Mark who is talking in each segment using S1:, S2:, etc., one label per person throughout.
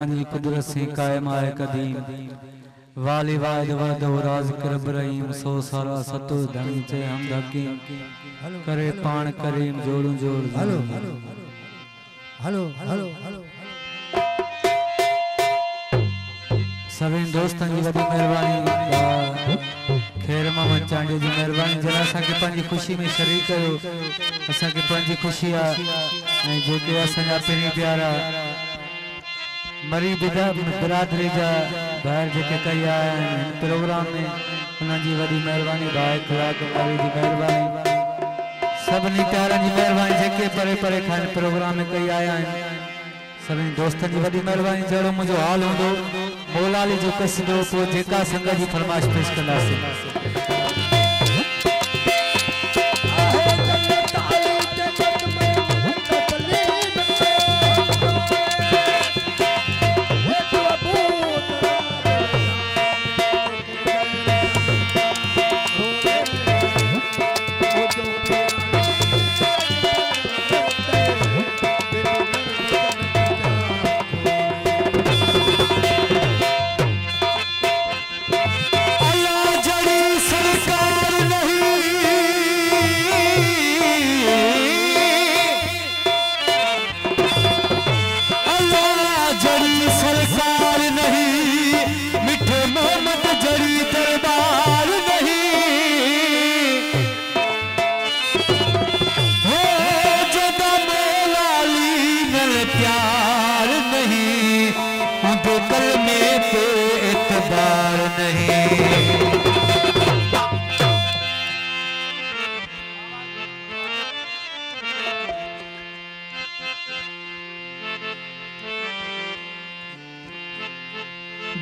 S1: कुदरत से कायम आए कदीम वाली वाद वद राज कर रहीम सो सारा सतो धन से हम हकीम करे पान करीम जोड़ू जोड़
S2: hello hello hello hello hello
S1: सभी दोस्तों की वडी मेहरबानी खैर मामा चांडी जी मेहरबानी जरा सा के पंजी खुशी में शरीक करो असा के पंजी खुशी आ जो के असा पेरी प्यारा मरी बिरादरी जा बाहर जेके कई आया प्रोग्राम में उनकी वडी मेहरबानी भाई खुराक वाली जी मेहरबानी सभी प्यारन जी मेहरबानी जेके परे परे खान प्रोग्राम में कई आया सभी दोस्तन की वडी मेहरबानी जड़ो मुझो हाल होंदो मौलाली जो कसिदो पो जेका संग जी फरमाइश पेश कंदासीं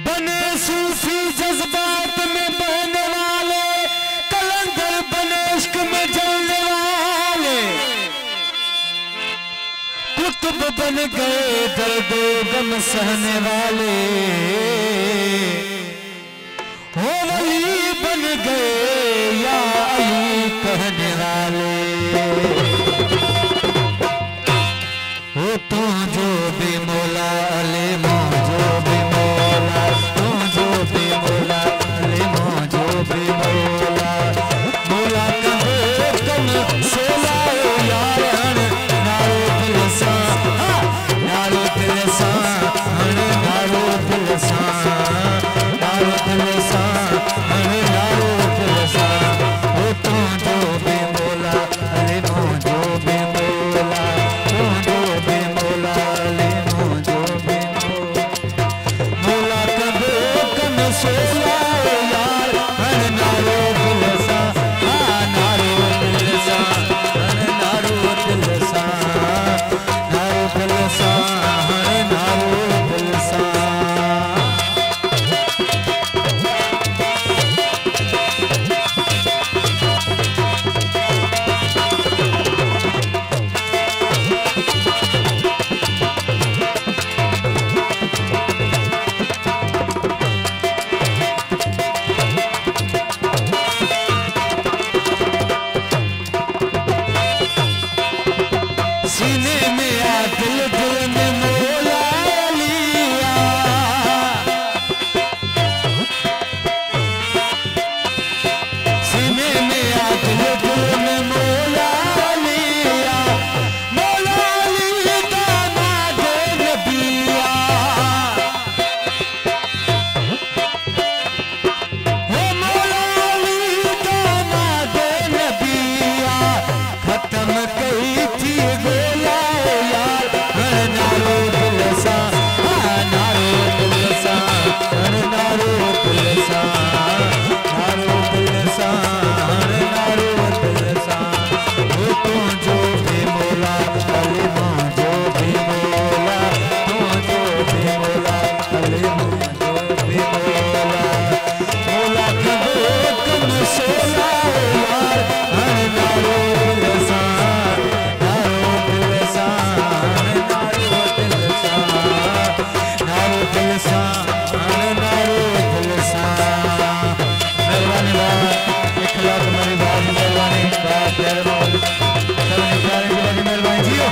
S1: बने सूफी जज्बात में बहने वाले कलंदर बने इश्क में जलने वाले कुतुब बन गए दर्दो गम सहने वाले हो वली बन गए या अली कहने वाले हो तो जो भी मौला अले जो भी मौला जो भी मौला अले जो भी मौला मौला कहो तुम सोला यार नारो दिल सा नारो दिल सा नारो दिल सा नारो दिल सा नारो दिल सा हो तो जो भी मौला अले जो भी मौला जो भी मौला अले जो भी मौला कहो तुम सोला यार नारो दिल सा नारो दिल सा नारो दिल सा नारो दिल सा नारो दिल सा सीने में आ दिल दिल में मौला लिया सीने में आ दिल दिल में मौला लिया मौला अली दामाद नबिया हो मौला अली दामाद नबिया खत्म कई थी गोला यार नारो दिल सा नारो दिल सा नारो दिल सा नारो दिल सा नारो दिल सा हो तो जो भी मौला अली जो भी मौला तो जो भी मौला अली जो भी मौला मौला कहो तुम सोला यार नारो दिल सा नारो दिल सा नारो दिल सा नारो दिल सा नारो दिल सा मेहरबानी बात 1 लाख मेरी बात मेहरबानी बात प्यारे मौला सभी प्यारे की बड़ी मेहरबानी जियो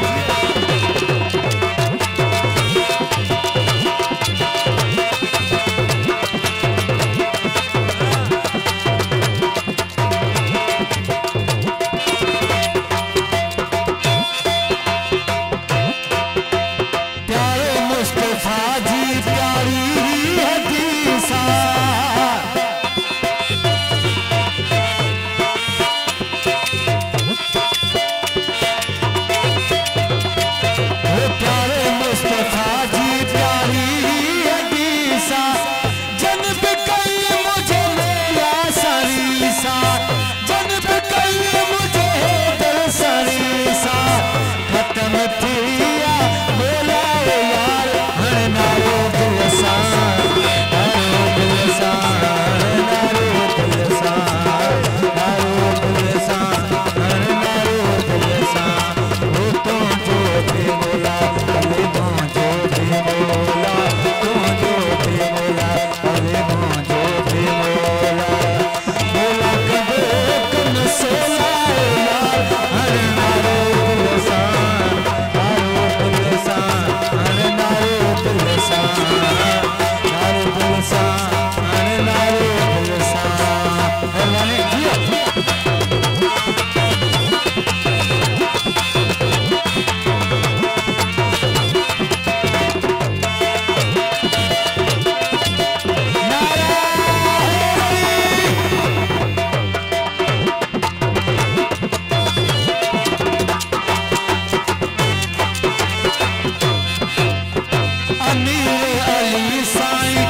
S1: दयाली साईं